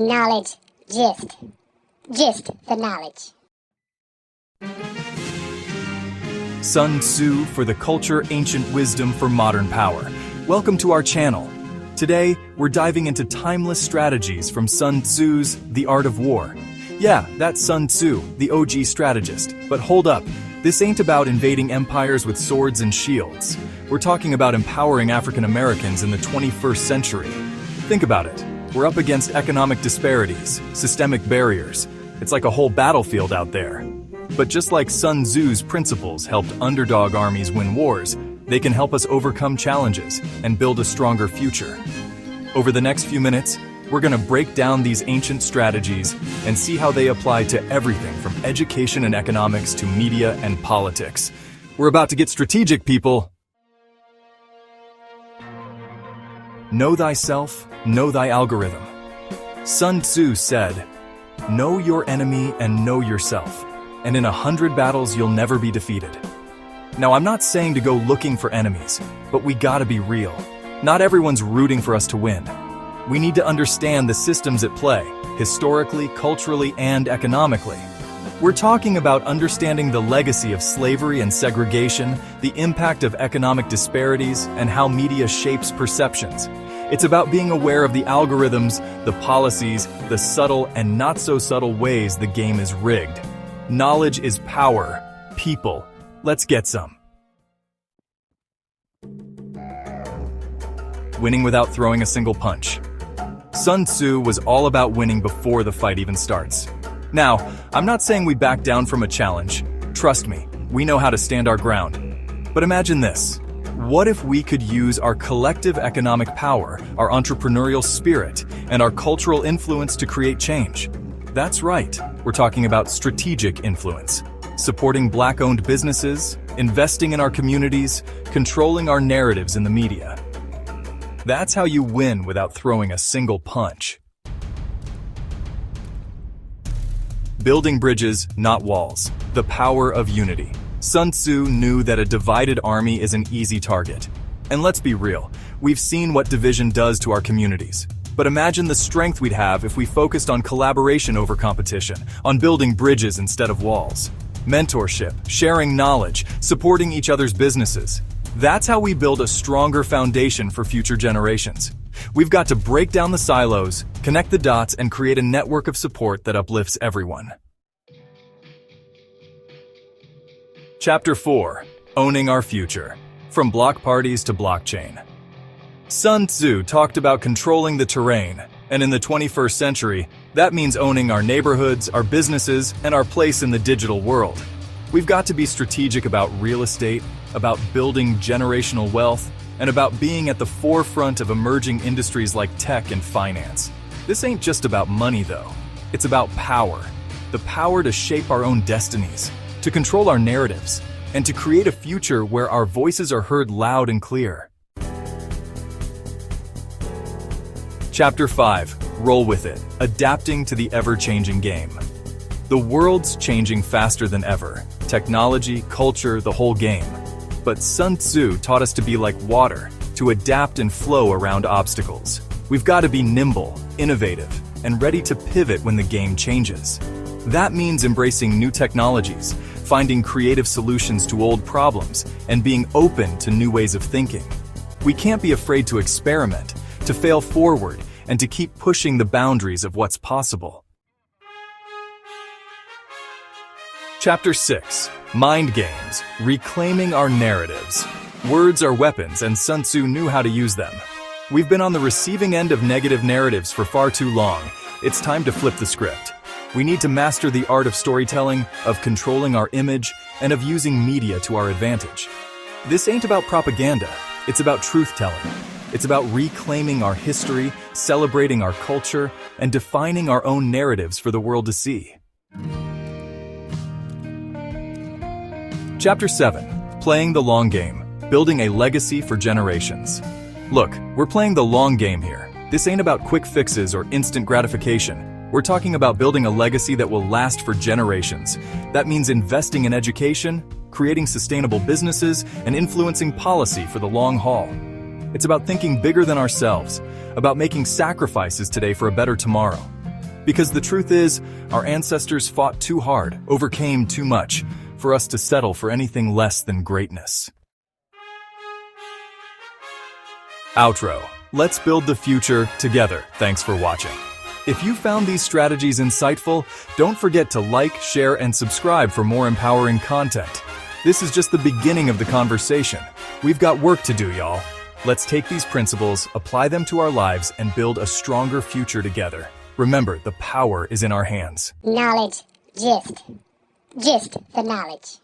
Knowledge gist. Gist the knowledge. Sun Tzu for the culture, ancient wisdom for modern power. Welcome to our channel. Today, we're diving into timeless strategies from Sun Tzu's The Art of War. Yeah, that's Sun Tzu, the OG strategist. But hold up, this ain't about invading empires with swords and shields. We're talking about empowering African Americans in the 21st century. Think about it. We're up against economic disparities, systemic barriers. It's like a whole battlefield out there. But just like Sun Tzu's principles helped underdog armies win wars, they can help us overcome challenges and build a stronger future. Over the next few minutes, we're going to break down these ancient strategies and see how they apply to everything from education and economics to media and politics. We're about to get strategic, people. Know thyself, know thy algorithm. Sun Tzu said, "Know your enemy and know yourself, and in 100 battles you'll never be defeated." Now, I'm not saying to go looking for enemies, but we gotta be real. Not everyone's rooting for us to win. We need to understand the systems at play, historically, culturally, and economically. We're talking about understanding the legacy of slavery and segregation, the impact of economic disparities, and how media shapes perceptions. It's about being aware of the algorithms, the policies, the subtle and not so subtle ways the game is rigged. Knowledge is power. People, let's get some. Winning without throwing a single punch. Sun Tzu was all about winning before the fight even starts. Now, I'm not saying we back down from a challenge. Trust me, we know how to stand our ground. But imagine this. What if we could use our collective economic power, our entrepreneurial spirit, and our cultural influence to create change? That's right, we're talking about strategic influence. Supporting Black-owned businesses, investing in our communities, controlling our narratives in the media. That's how you win without throwing a single punch. Building bridges, not walls. The power of unity. Sun Tzu knew that a divided army is an easy target. And let's be real, we've seen what division does to our communities. But imagine the strength we'd have if we focused on collaboration over competition, on building bridges instead of walls. Mentorship, sharing knowledge, supporting each other's businesses. That's how we build a stronger foundation for future generations. We've got to break down the silos, connect the dots, and create a network of support that uplifts everyone. Chapter 4. Owning Our Future. From block parties to blockchain. Sun Tzu talked about controlling the terrain, and in the 21st century, that means owning our neighborhoods, our businesses, and our place in the digital world. We've got to be strategic about real estate, about building generational wealth, and about being at the forefront of emerging industries like tech and finance. This ain't just about money, though. It's about power. The power to shape our own destinies, to control our narratives, and to create a future where our voices are heard loud and clear. Chapter 5. Roll with it. Adapting to the ever-changing game. The world's changing faster than ever. Technology, culture, the whole game. But Sun Tzu taught us to be like water, to adapt and flow around obstacles. We've got to be nimble, innovative, and ready to pivot when the game changes. That means embracing new technologies, finding creative solutions to old problems, and being open to new ways of thinking. We can't be afraid to experiment, to fail forward, and to keep pushing the boundaries of what's possible. Chapter 6. Mind Games. Reclaiming Our Narratives. Words are weapons, and Sun Tzu knew how to use them. We've been on the receiving end of negative narratives for far too long. It's time to flip the script. We need to master the art of storytelling, of controlling our image, and of using media to our advantage. This ain't about propaganda. It's about truth-telling. It's about reclaiming our history, celebrating our culture, and defining our own narratives for the world to see. Chapter 7. Playing the long game. Building a legacy for generations. Look, we're playing the long game here. This ain't about quick fixes or instant gratification. We're talking about building a legacy that will last for generations. That means investing in education, creating sustainable businesses, and influencing policy for the long haul. It's about thinking bigger than ourselves, about making sacrifices today for a better tomorrow. Because the truth is, our ancestors fought too hard, overcame too much, for us to settle for anything less than greatness. Outro. Let's build the future together. Thanks for watching. If you found these strategies insightful, don't forget to like, share, and subscribe for more empowering content. This is just the beginning of the conversation. We've got work to do, y'all. Let's take these principles, apply them to our lives, and build a stronger future together. Remember, the power is in our hands. Knowledge, gist the knowledge.